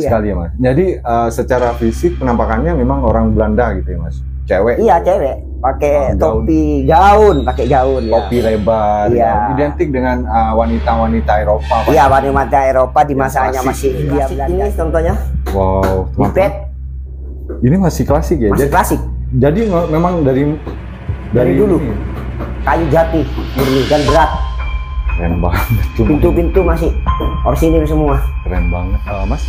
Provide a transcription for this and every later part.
sekali ya Mas. Jadi secara fisik penampakannya memang orang Belanda gitu ya Mas. Cewek. Iya cewek, pakai topi gaun, pakai gaun. Topi lebar. Iya. Identik dengan wanita-wanita Eropa. Iya, wanita Eropa di masanya masih India Belanda. Ini contohnya. Wow. Biped. Ini masih klasik ya. Masih klasik. Jadi memang dari dulu. Ini. Kayu jati, murni dan berat. Keren banget. Pintu-pintu masih orsinil semua. Keren banget, Mas.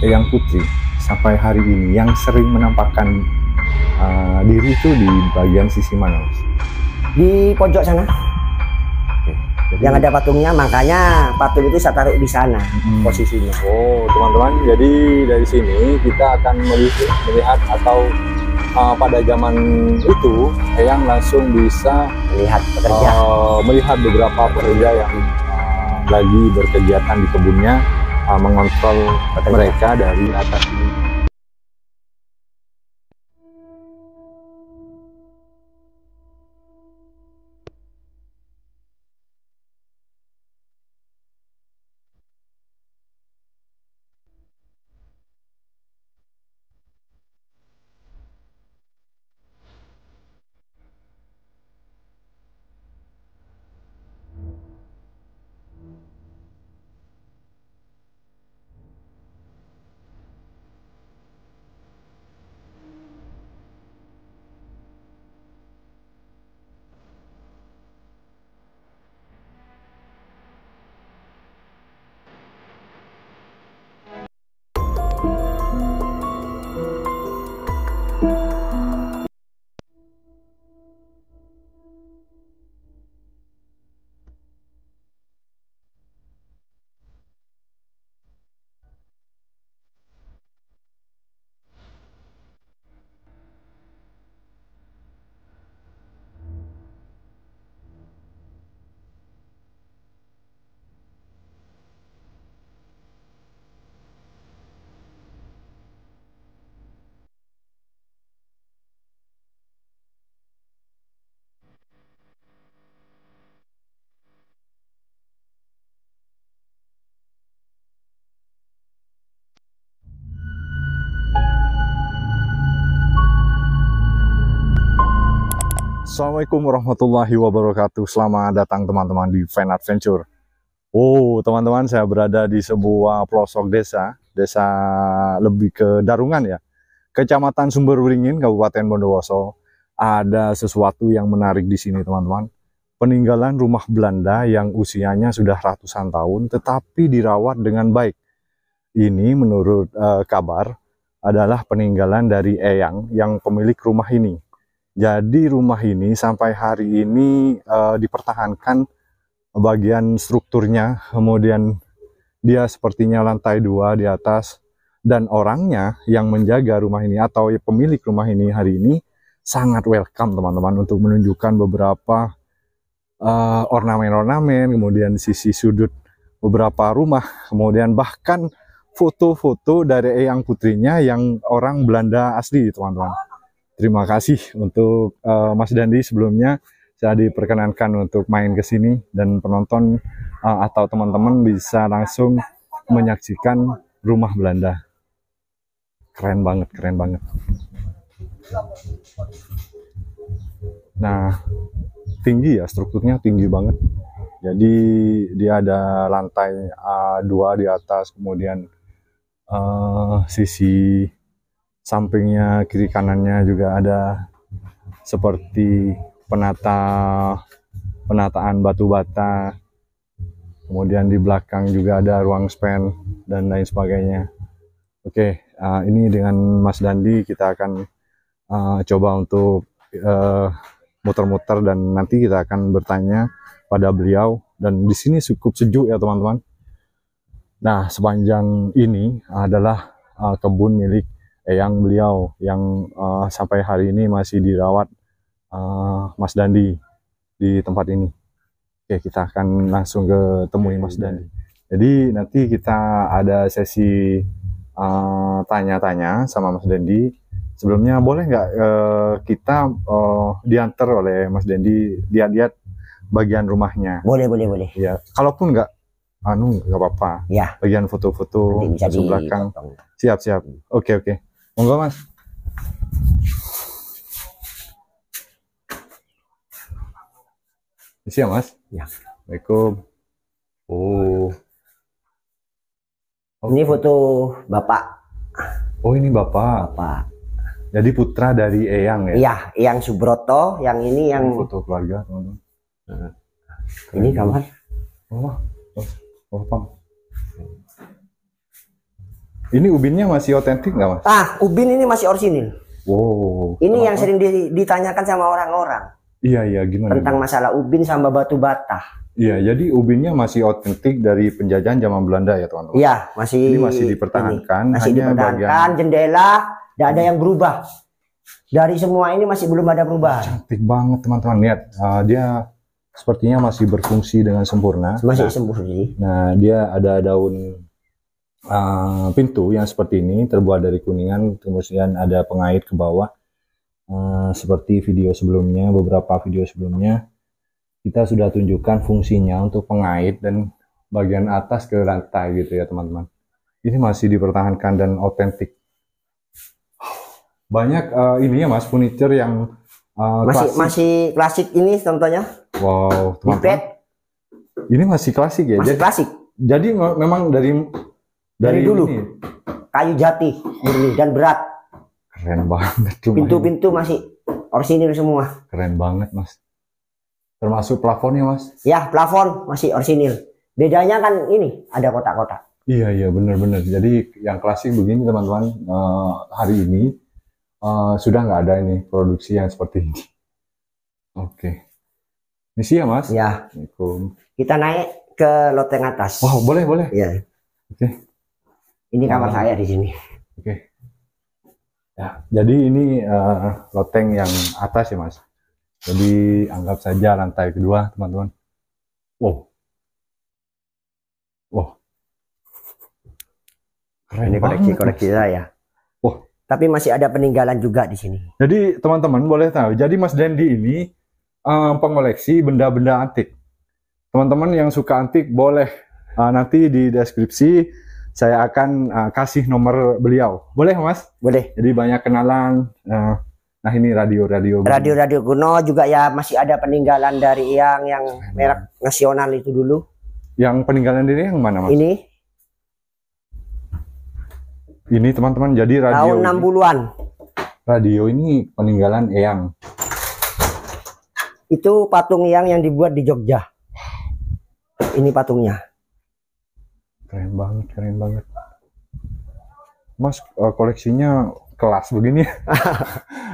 Eyang Putri sampai hari ini yang sering menampakkan diri itu di bagian sisi mana, Mas? Di pojok sana. Jadi, yang ada patungnya, makanya patung itu saya taruh di sana posisinya. Oh, teman-teman, jadi dari sini kita akan melihat atau pada zaman itu Eyang langsung bisa melihat beberapa pekerja yang lagi berkegiatan di kebunnya, mengontrol mereka dari atas ini. Assalamualaikum warahmatullahi wabarakatuh. Selamat datang teman-teman di Van Adventure. Oh teman-teman, saya berada di sebuah pelosok desa lebih ke Darungan ya, Kecamatan Sumberberingin, Kabupaten Bondowoso. Ada sesuatu yang menarik di sini teman-teman. Peninggalan rumah Belanda yang usianya sudah ratusan tahun tetapi dirawat dengan baik. Ini menurut kabar adalah peninggalan dari Eyang yang pemilik rumah ini. Jadi rumah ini sampai hari ini dipertahankan bagian strukturnya, kemudian dia sepertinya lantai 2 di atas, dan orangnya yang menjaga rumah ini atau pemilik rumah ini hari ini sangat welcome teman-teman untuk menunjukkan beberapa ornamen-ornamen, kemudian sisi sudut beberapa rumah, kemudian bahkan foto-foto dari Eyang Putrinya yang orang Belanda asli teman-teman. Terima kasih untuk Mas Dandi sebelumnya. Saya diperkenankan untuk main ke sini dan penonton atau teman-teman bisa langsung menyaksikan rumah Belanda. Keren banget, keren banget. Nah, tinggi ya, strukturnya tinggi banget. Jadi dia ada lantai 2 di atas, kemudian sisi sampingnya, kiri kanannya juga ada seperti penataan batu bata. Kemudian di belakang juga ada ruang span dan lain sebagainya. Oke, ini dengan Mas Dandi kita akan coba untuk muter-muter dan nanti kita akan bertanya pada beliau. Dan di sini cukup sejuk ya teman-teman. Nah, sepanjang ini adalah kebun milik Eyang beliau yang sampai hari ini masih dirawat Mas Dandi di tempat ini. Oke, kita akan langsung ke temui Mas Dandi. Jadi nanti kita ada sesi tanya-tanya sama Mas Dandi. Sebelumnya boleh nggak kita diantar oleh Mas Dandi lihat-lihat bagian rumahnya? Boleh. Ya, kalaupun nggak anu nggak apa-apa. Ya. Bagian foto-foto Nanti bisa masuk belakang. dipotong. Siap. Oke. Monggo Mas. Siap Mas. Ya. Assalamualaikum. Oh. Ini foto bapak. Oh ini bapak. Bapak. Jadi putra dari Eyang ya? Iya, Eyang Subroto. Yang ini yang Foto keluarga teman-teman. ini kamar. Pang. Ini ubinnya masih otentik nggak Mas? Ubin ini masih orisinil. Wow. Ini yang sering ditanyakan sama orang-orang. Iya gimana? Tentang masalah ubin sama batu bata. Iya, jadi ubinnya masih otentik dari penjajahan zaman Belanda ya teman-teman. Iya, masih. Ini masih dipertahankan. Masih hanya dipertahankan, jendela, tidak ada yang berubah. Dari semua ini masih belum ada perubahan. Cantik banget teman-teman, lihat. Dia sepertinya masih berfungsi dengan sempurna. Masih sempurna. Nah, dia ada daun pintu yang seperti ini, terbuat dari kuningan, kemudian ada pengait ke bawah. Seperti video sebelumnya, beberapa video sebelumnya, kita sudah tunjukkan fungsinya untuk pengait dan bagian atas ke lantai gitu ya teman-teman. Ini masih dipertahankan dan otentik. Banyak ini ya Mas, furniture yang masih klasik ini contohnya. Wow, teman-teman. Ini masih klasik ya? Masih klasik. Jadi memang dari dulu. Ini. Kayu jati, murni dan berat. Keren banget. Pintu-pintu masih orisinil semua. Keren banget Mas. Termasuk plafonnya Mas? Ya, plafon masih orisinil. Bedanya kan ini ada kotak-kotak. Iya benar-benar. Jadi yang klasik begini teman-teman, hari ini sudah nggak ada ini produksi yang seperti ini. Oke. Misi ya Mas? Ya. Assalamualaikum. Kita naik ke loteng atas. Wow, boleh. Iya. Oke. Ini kamar saya di sini. Oke. Ya, jadi ini loteng yang atas ya Mas. Jadi anggap saja lantai kedua teman-teman. Wow. Keren Ini koleksi saya. Wah. Tapi masih ada peninggalan juga di sini. Jadi teman-teman boleh tahu. Jadi Mas Dendi ini pengoleksi benda-benda antik. Teman-teman yang suka antik boleh nanti di deskripsi saya akan kasih nomor beliau. Boleh Mas? Boleh. Jadi banyak kenalan. Nah ini radio kuno juga ya, masih ada peninggalan dari yang merek nasional itu dulu. Yang peninggalan diri yang mana Mas? Ini teman-teman, jadi radio tahun 60-an. Radio ini peninggalan Eyang. Itu patung Eyang yang dibuat di Jogja. Ini patungnya. Keren banget. Mas koleksinya kelas begini.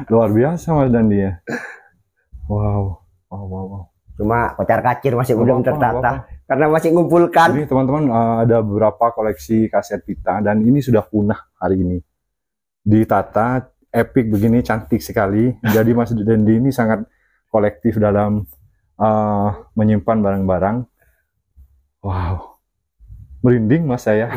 Luar biasa Mas Dandi ya. Wow. Cuma kocar-kacir masih belum tertata karena masih ngumpulkan. Jadi teman-teman ada beberapa koleksi kaset pita dan ini sudah punah hari ini. Ditata epic begini, cantik sekali. Jadi Mas Dandi ini sangat kolektif dalam menyimpan barang-barang. Wow. Merinding Mas saya.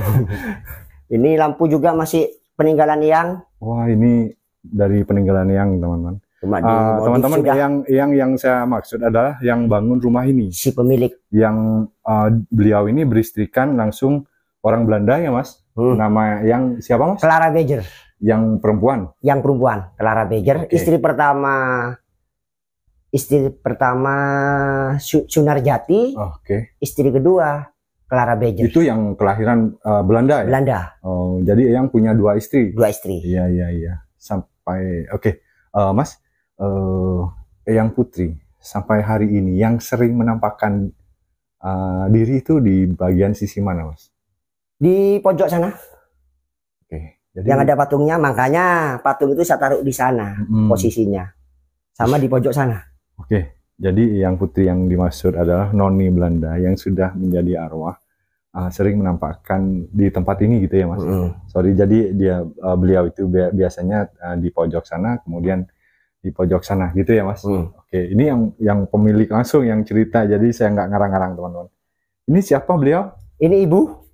Ini lampu juga masih peninggalan Eyang. Wah, ini dari peninggalan Eyang, teman-teman. Teman-teman, yang saya maksud adalah yang bangun rumah ini. Si pemilik. Yang beliau ini beristrikan langsung orang Belanda ya, Mas? Nama yang siapa, Mas? Clara Beger. Yang perempuan? Yang perempuan, Clara Beger. Okay. Istri pertama Sunarjati. Oke. Istri kedua Clara Beger. Itu yang kelahiran Belanda ya? Belanda. Oh, jadi yang punya dua istri? Dua istri. Iya. Sampai, oke. Mas, yang putri sampai hari ini yang sering menampakkan diri itu di bagian sisi mana, Mas? Di pojok sana. Oke. Jadi, yang ada patungnya, makanya patung itu saya taruh di sana posisinya. Sama di pojok sana. Oke. Jadi yang putri yang dimaksud adalah noni Belanda yang sudah menjadi arwah, sering menampakkan di tempat ini gitu ya, Mas. Sorry, jadi beliau itu biasanya di pojok sana, kemudian di pojok sana gitu ya, Mas. Oke, ini yang pemilik langsung yang cerita, jadi saya nggak ngarang-ngarang, teman-teman. Ini siapa beliau? Ini ibu.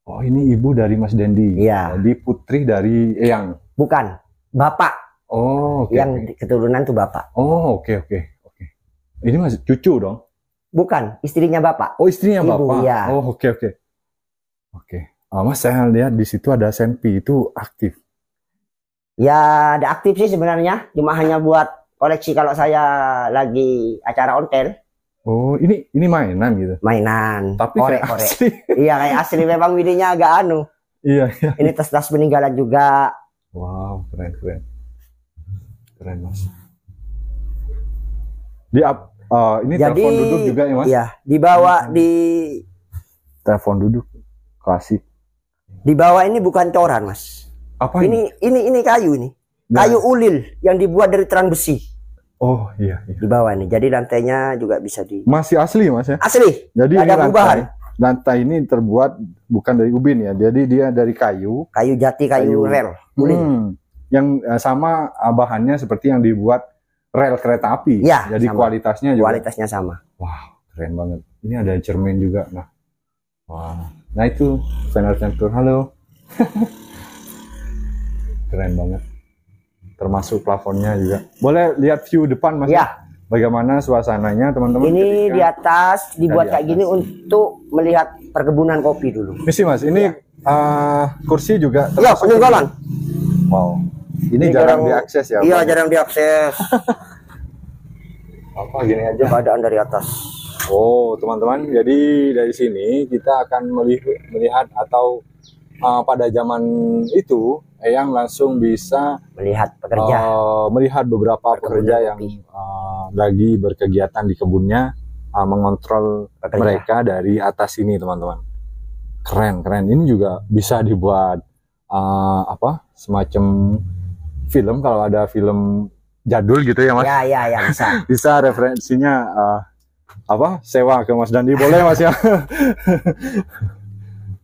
Oh, ini ibu dari Mas Dendi. Iya. Jadi putri dari Eyang. Bukan, bapak. Oh, oke. Yang keturunan tuh bapak. Oh, oke. Ini masih cucu dong? Bukan, istrinya bapak. Oh, istrinya Ibu, bapak. Ya. Oh, oke. Mas, saya lihat di situ ada senpi, itu aktif. Ya, ada aktif sih sebenarnya. Cuma hanya buat koleksi kalau saya lagi acara ontel. Oh, ini mainan gitu? Mainan. Tapi kayak asli. Iya, kayak asli. Memang videonya agak anu. Iya. Ini tas-tas peninggalan juga. Wow, keren. Keren, Mas. Ini jadi, telepon duduk juga ya, Mas? Iya, dibawa di... Telepon duduk, klasik. Dibawa ini bukan coran, Mas. Apa ini? Ini kayu ini. Nah. Kayu ulil yang dibuat dari terang besi. Oh iya. Di bawah ini. Jadi lantainya juga bisa Masih asli, Mas ya? Asli. Jadi ada perubahan. Lantai ini terbuat bukan dari ubin ya. Jadi dia dari kayu. Kayu jati, kayu rel. Yang sama bahannya seperti yang dibuat rel kereta api. Ya, jadi sama. kualitasnya juga. Kualitasnya sama. Wow, keren banget. Ini ada cermin juga. Nah itu Final Venture. Halo. Keren banget. Termasuk plafonnya juga. Boleh lihat view depan, Mas? Ya. Bagaimana suasananya, teman-teman? Ini di atas dibuat kayak gini untuk melihat perkebunan kopi dulu. Misi, Mas. Ini kursi juga. Ya, peninggalan. Wow. Ini jarang diakses ya? Iya, jarang diakses. Apa gini aja? Keadaan dari atas. Oh, teman-teman. Jadi dari sini kita akan melihat atau pada zaman itu Eyang langsung bisa melihat pekerja, melihat beberapa pekerja yang lagi berkegiatan di kebunnya, mengontrol mereka dari atas sini, teman-teman. Keren. Ini juga bisa dibuat semacam film, kalau ada film jadul gitu ya, Mas? Ya bisa. Bisa referensinya sewa ke Mas Dandi, boleh, Mas ya?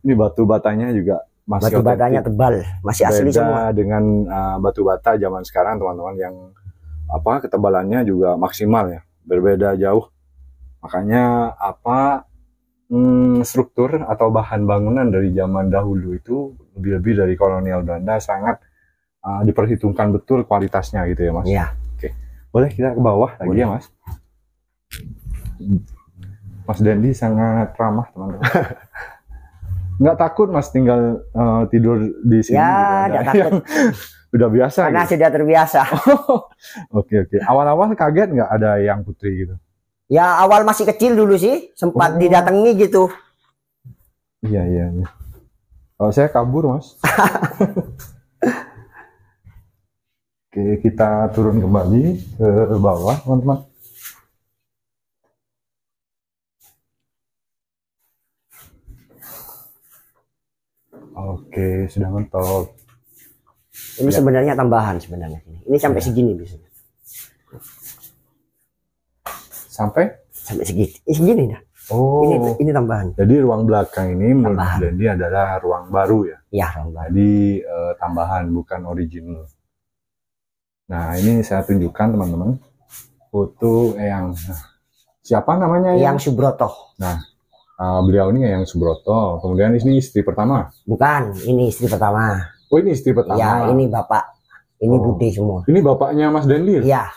Ini batu batanya juga masih batu batanya tebal, masih asli semua. Dengan batu bata zaman sekarang, teman-teman, yang ketebalannya juga maksimal ya, berbeda jauh. Makanya struktur atau bahan bangunan dari zaman dahulu itu lebih dari kolonial Belanda sangat diperhitungkan betul kualitasnya gitu ya, Mas. Iya. Oke, boleh kita ke bawah lagi ya, Mas. Mas Dandi sangat ramah, teman-teman. Nggak takut, Mas, tinggal tidur di sini? Ya, nggak takut. Udah biasa. Karena gitu? Sudah terbiasa. Oke. Awal-awal kaget nggak ada Eyang Putri gitu? Ya, awal masih kecil dulu sih, sempat didatangi gitu. Iya. Kalau saya kabur, Mas. Oke, kita turun kembali ke bawah, teman-teman. Oke, sudah mentok. Ini sebenarnya tambahan sebenarnya. Ini sampai segini biasanya. Sampai segini. Segini dah. Oh. Ini tambahan. Jadi ruang belakang ini menurut Mas Dandi adalah ruang baru ya? Iya, ruang baru. Jadi tambahan, bukan original. Nah, ini saya tunjukkan, teman-teman, foto Eyang. Siapa namanya? Eyang Subroto. Nah, beliau ini Eyang Subroto. Kemudian ini istri pertama? Bukan, ini istri pertama. Oh, ini istri pertama? Ya, ini bapak. Ini bude semua. Ini bapaknya Mas Dandi? Iya.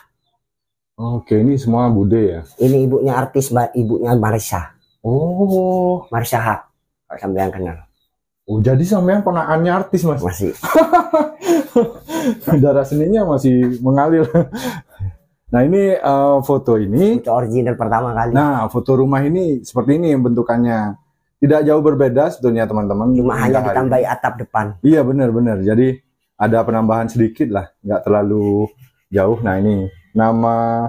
Oke, ini semua bude ya? Ini ibunya artis, ibunya Marisa. Oh. Marisa Haq. Kalau sampean kenal. Oh, jadi sampean ponakannya artis, Mas? Masih. Darah seninya masih mengalir. Nah, ini foto ini. Foto original pertama kali. Nah, foto rumah ini seperti ini bentukannya. Tidak jauh berbeda sebetulnya, teman-teman. Cuma hanya ditambahi atap depan. Iya, benar. Jadi ada penambahan sedikit lah, nggak terlalu jauh. Nah, ini nama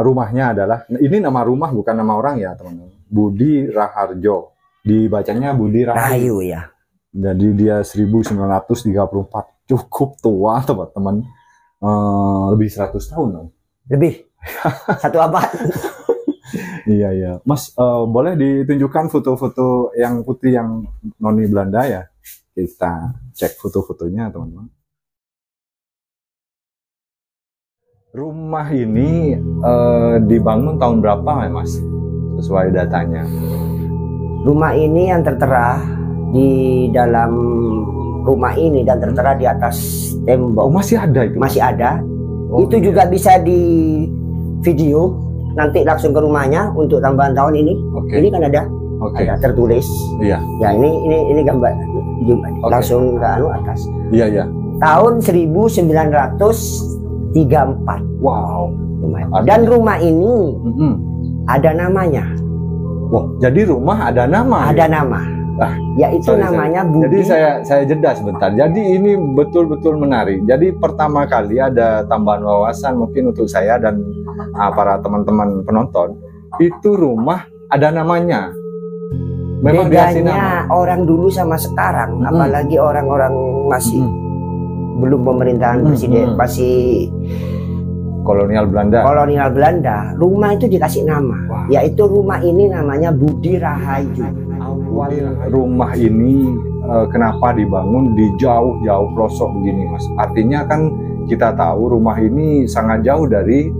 rumahnya adalah, ini nama rumah bukan nama orang ya, teman-teman. Budi Raharjo. Dibacanya Budi Rahayu ya. Jadi dia 1934. Cukup tua, teman-teman. Lebih 100 tahun dong. Lebih. 1 abad. Iya. Mas, boleh ditunjukkan foto-foto yang putih yang noni Belanda ya? Kita cek foto-fotonya, teman-teman. Rumah ini dibangun tahun berapa ya, Mas? Sesuai datanya. Rumah ini yang tertera di dalam rumah ini dan tertera di atas tembok. Oh, masih ada itu? Masih ada. Oh, itu juga bisa di video. nanti langsung ke rumahnya untuk tambahan tahun ini. Ini kan ada tertulis. Iya. Ya ini gambar langsung ke atas. Iya ya. Tahun 1934. Wow. Dan rumah ini ada namanya. Wah, jadi rumah ada nama. Ada nama. Yaitu namanya Budi. Jadi saya jeda sebentar. Jadi ini betul-betul menarik. Jadi pertama kali ada tambahan wawasan mungkin untuk saya dan para teman-teman penonton. Itu rumah ada namanya. Memang bedanya orang dulu sama sekarang, apalagi orang-orang masih belum pemerintahan presiden, masih kolonial Belanda. Rumah itu dikasih nama, yaitu rumah ini namanya Budi Rahayu. Rumah ini kenapa dibangun di jauh-jauh pelosok begini, Mas? Artinya kan kita tahu rumah ini sangat jauh dari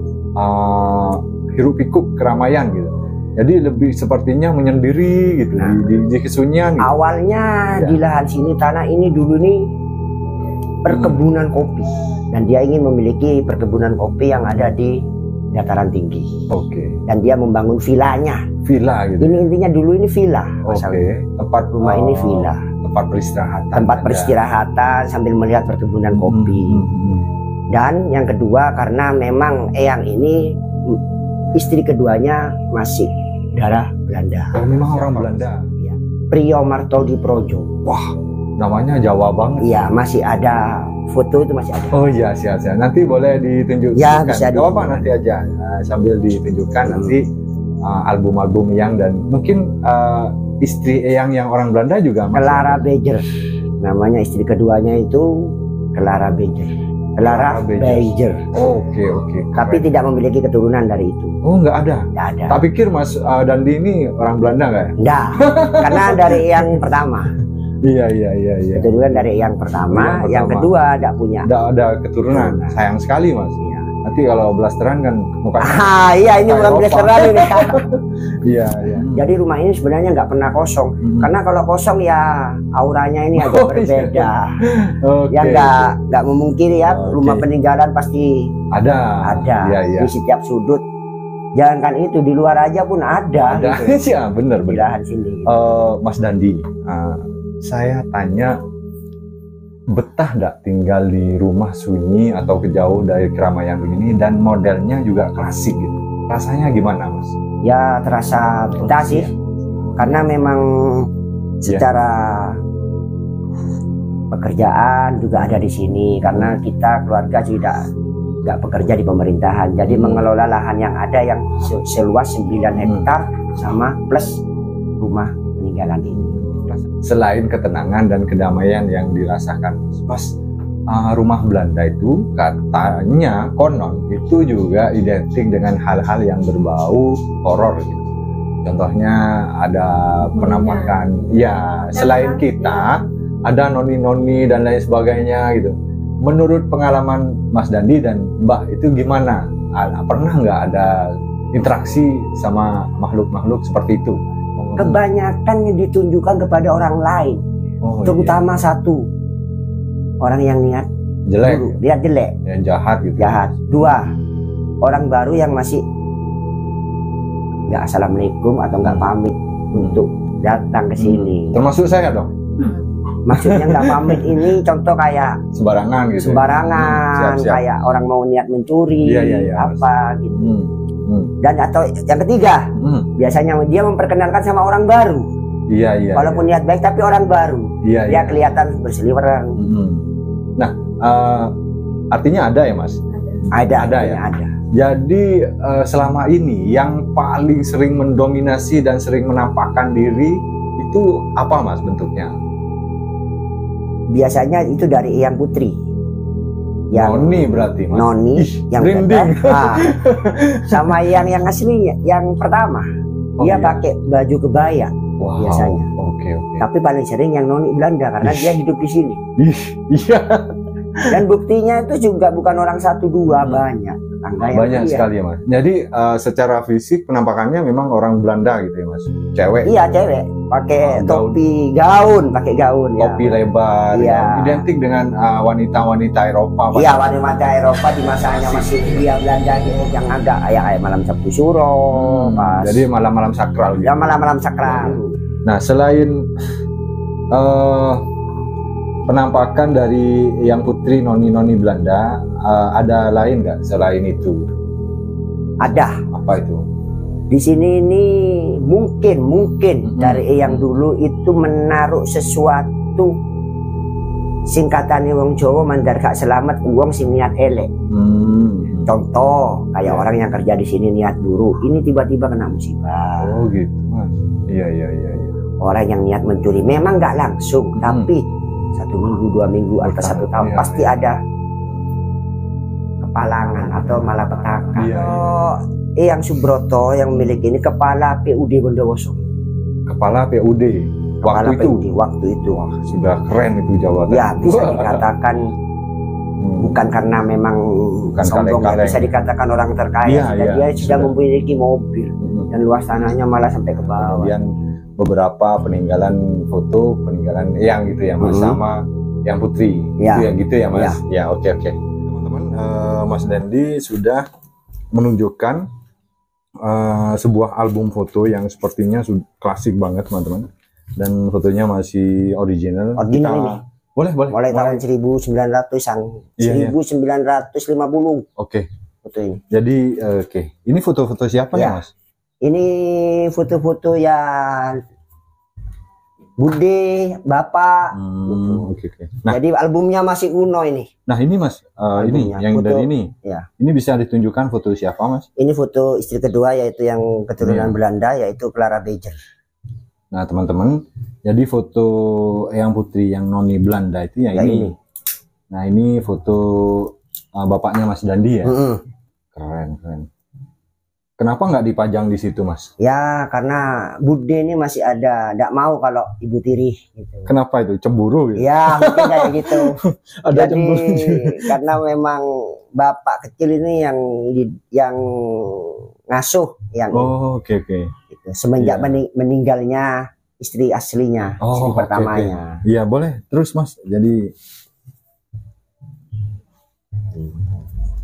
hiruk pikuk keramaian gitu. Jadi lebih sepertinya menyendiri gitu, di kesunyian. Gitu. Awalnya di lahan sini, tanah ini dulu nih perkebunan kopi, dan dia ingin memiliki perkebunan kopi yang ada di dataran tinggi. Dan dia membangun vilanya. Villa gitu. Ini intinya dulu ini villa. Tempat rumah ini villa. Tempat peristirahatan. Tempat peristirahatan sambil melihat perkebunan kopi. Dan yang kedua karena memang Eyang ini istri keduanya masih darah Belanda. Memang orang Belanda. Ya. Priyo Martodi Projo. Wah, namanya Jawa banget. Iya, masih ada foto itu masih ada. Oh iya, siap. Nanti boleh ditunjukkan. Ya, bisa. Gak apa nanti aja sambil ditunjukkan nanti album-album Eyang dan mungkin istri Eyang yang orang Belanda juga. Clara Bejer. Namanya istri keduanya itu Clara Bejer. Clara Bejer. Oke. Tapi tidak memiliki keturunan dari itu. Oh, nggak ada. Nggak ada. Tak pikir Mas Dandi ini orang Belanda nggak ya? Nggak, karena dari yang pertama. Iya. Keturunan dari yang pertama, yang kedua tidak punya. Tidak ada keturunan. Sayang sekali, Mas. Iya. Nanti kalau blasteran kan mukanya. Iya, ini bukan blasteran ini. Iya. Jadi rumah ini sebenarnya nggak pernah kosong. Karena kalau kosong ya auranya ini agak berbeda. Ya nggak memungkiri ya, rumah peninggalan pasti ada. Iya. Di setiap sudut. Jangankan itu, di luar aja pun ada. Gitu. Ya, bener. Di lahan sini. Mas Dandi, saya tanya, betah nggak tinggal di rumah sunyi atau jauh dari keramaian begini dan modelnya juga klasik gitu? Rasanya gimana, Mas? Ya terasa betah sih, karena memang secara pekerjaan juga ada di sini. Karena kita keluarga juga nggak bekerja di pemerintahan, jadi mengelola lahan yang ada yang seluas 9 hektar sama plus rumah peninggalan ini. Selain ketenangan dan kedamaian yang dirasakan, Mas, rumah Belanda itu katanya konon itu juga identik dengan hal-hal yang berbau horor gitu. Contohnya ada penampakan, ya selain kita ada noni-noni dan lain sebagainya gitu. Menurut pengalaman Mas Dandi dan Mbak itu gimana? Pernah nggak ada interaksi sama makhluk-makhluk seperti itu? Kebanyakan yang ditunjukkan kepada orang lain, terutama satu orang yang niat jelek, lihat jelek, yang jahat gitu. Jahat. Dua, orang baru yang masih nggak assalamualaikum atau nggak pamit untuk datang ke sini. Termasuk saya dong. Maksudnya nggak pamit ini contoh kayak sembarangan gitu. Sembarangan, kayak orang mau niat mencuri, apa gitu. Dan atau yang ketiga, biasanya dia memperkenalkan sama orang baru. Iya. Walaupun niat baik tapi orang baru. Dia kelihatan berseliweran. Nah, artinya ada ya, Mas? Ada. Jadi selama ini yang paling sering mendominasi dan sering menampakkan diri itu apa, Mas, bentuknya? Biasanya itu dari Eyang Putri. Yang Noni berarti, Mas. Noni yang sama yang aslinya, yang pertama. Dia pakai baju kebaya biasanya. Oke. Tapi paling sering yang Noni Belanda karena dia hidup di sini. Iya. Dan buktinya itu juga bukan orang satu dua, banyak. Banyak sekali ya, Mas. Jadi secara fisik penampakannya memang orang Belanda gitu ya, Mas. Cewek. Iya, cewek. pakai topi, gaun, pakai gaun. Topi lebar, identik dengan wanita-wanita Eropa. Iya, wanita Eropa di masanya masih Hindia Belanda gitu, yang agak kayak malam Sabtu Suro. Jadi malam-malam sakral. Ya, malam-malam sakral. Nah, selain penampakan dari yang putri noni-noni Belanda, ada lain nggak selain itu? Ada. Apa itu? Di sini ini mungkin dari yang dulu itu menaruh sesuatu singkatannya wong Jawa mandar gak selamat uang si niat elek. Contoh kayak orang yang kerja di sini niat dulu, ini tiba-tiba kena musibah. Oh gitu Mas. Iya. Orang yang niat mencuri memang nggak langsung, tapi 1 minggu, 2 minggu atau 1 tahun pasti ada kepalangan atau malapetaka. Yang Subroto yang memiliki ini kepala PUD Bondowoso. Kepala PUD. Waktu itu. Wah, sudah keren itu jabatan. Ya, bisa dikatakan bukan karena memang sombong, bisa dikatakan orang terkaya. Dia sudah memiliki mobil dan luas tanahnya malah sampai ke bawah. Kemudian beberapa peninggalan yang gitu ya Mas, sama yang putri. Gitu ya Mas. Ya, oke. Teman-teman, Mas Dandi sudah menunjukkan sebuah album foto yang sepertinya klasik banget teman-teman, dan fotonya masih original. Ini boleh tahun 1900-an, 1950. Oke. Foto ini. Jadi ini foto-foto siapa ya Mas? Ini foto-foto yang Bude, Bapak. Oke. Nah, jadi albumnya masih kuno ini. Nah ini Mas, ini yang foto, dari ini. Ya. Ini bisa ditunjukkan foto siapa Mas? Ini foto istri kedua, yaitu yang keturunan Belanda, yaitu Clara Beger. Nah teman-teman, jadi foto yang putri yang noni Belanda itu ya ini. Nah ini foto bapaknya Mas Dandi ya. Keren. Kenapa nggak dipajang di situ Mas? Ya karena Bude ini masih ada, nggak mau kalau ibu tiri gitu. Kenapa itu? Cemburu gitu? Ya mungkin kayak gitu. Ada cemburu. Karena memang bapak kecil ini yang ngasuh yang oke. Gitu. Semenjak meninggalnya istri aslinya, istri pertamanya. Iya boleh terus Mas. Jadi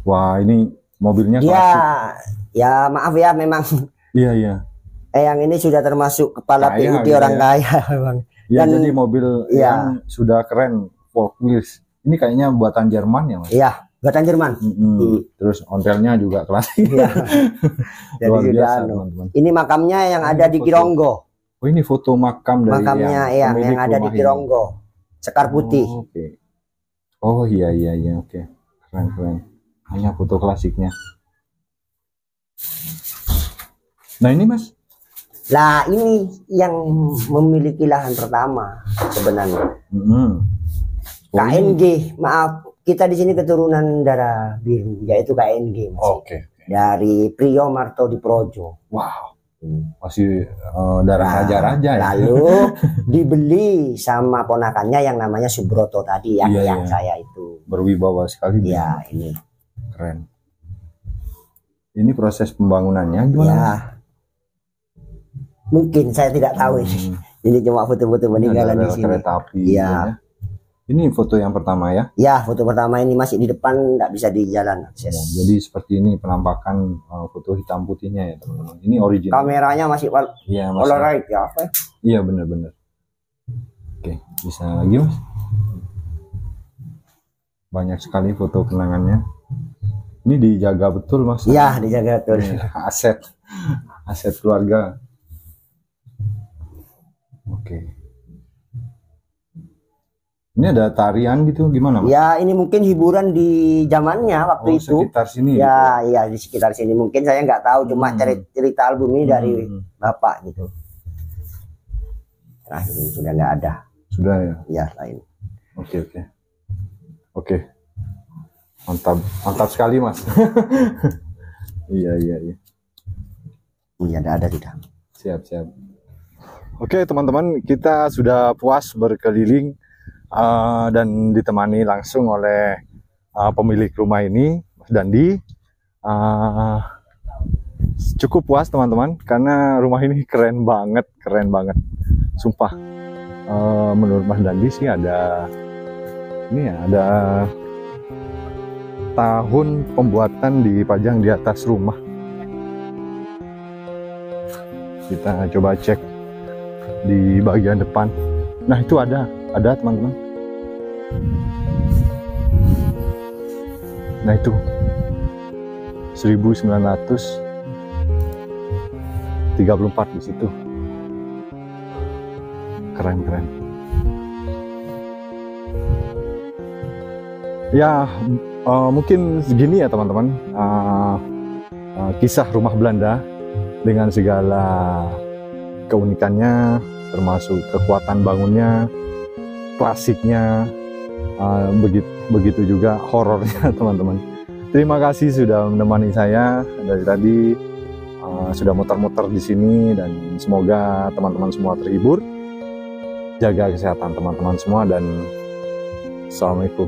wah ini mobilnya klasik. Ya maaf ya memang. Iya. Yang ini sudah termasuk kepala PUD orang kaya memang. Ya, dan jadi mobil yang sudah keren, Four Wheels. Ini kayaknya buatan Jerman ya Mas? Iya, buatan Jerman. Terus ontelnya juga klasik. Jadi luar biasa teman-teman. Ini makamnya yang ada di Kironggo. Oh ini foto makam dari makamnya yang ada di Kironggo, Sekar Putih. Oh iya oke. Keren. Hanya foto klasiknya. Nah ini Mas. Lah ini yang memiliki lahan pertama sebenarnya. KNG, maaf kita di sini keturunan darah biru, yaitu KNG. Oke. Dari Priyo Marto di Projo. Wow. Masih darah raja-raja ya. Lalu dibeli sama ponakannya yang namanya Subroto tadi yang saya itu. Berwibawa sekali. Iya ini. Keren. Ini proses pembangunannya gimana? Ya, mungkin saya tidak tahu ini. Ini cuma foto-foto peninggalan di sini. Kereta api. Iya. Ini foto yang pertama ya? Ya, foto pertama ini masih di depan, nggak bisa di jalan akses. Ya, jadi seperti ini penampakan foto hitam putihnya ya teman-teman. Ini original. Kameranya masih Polaroid ya? Iya benar-benar. Oke, bisa lagi Mas? Banyak sekali foto kenangannya. Ini dijaga betul Mas? Iya dijaga betul. Aset keluarga. Oke. Ini ada tarian gitu gimana Mas? Ya ini mungkin hiburan di zamannya waktu itu. Sekitar sini. Ya gitu. Iya di sekitar sini. Mungkin saya nggak tahu, cuma cerita album ini dari bapak gitu. Terakhir ini sudah nggak ada. Sudah ya? Ya lain. Oke. Mantap sekali Mas. Iya. Iya ada tidak. Siap. Oke teman-teman, kita sudah puas berkeliling dan ditemani langsung oleh pemilik rumah ini, Mas Dandi. Cukup puas teman-teman, karena rumah ini keren banget. sumpah. Menurut Mas Dandi sih ada ini ya, ada tahun pembuatan dipajang di atas rumah. Kita coba cek di bagian depan. Nah, itu ada teman-teman. Nah, itu 1934 di situ. Keren. Ya, mungkin segini ya teman-teman, kisah rumah Belanda dengan segala keunikannya, termasuk kekuatan bangunnya, klasiknya, begitu juga horornya teman-teman. Terima kasih sudah menemani saya dari tadi, sudah muter-muter di sini, dan semoga teman-teman semua terhibur. Jaga kesehatan teman-teman semua, dan assalamualaikum.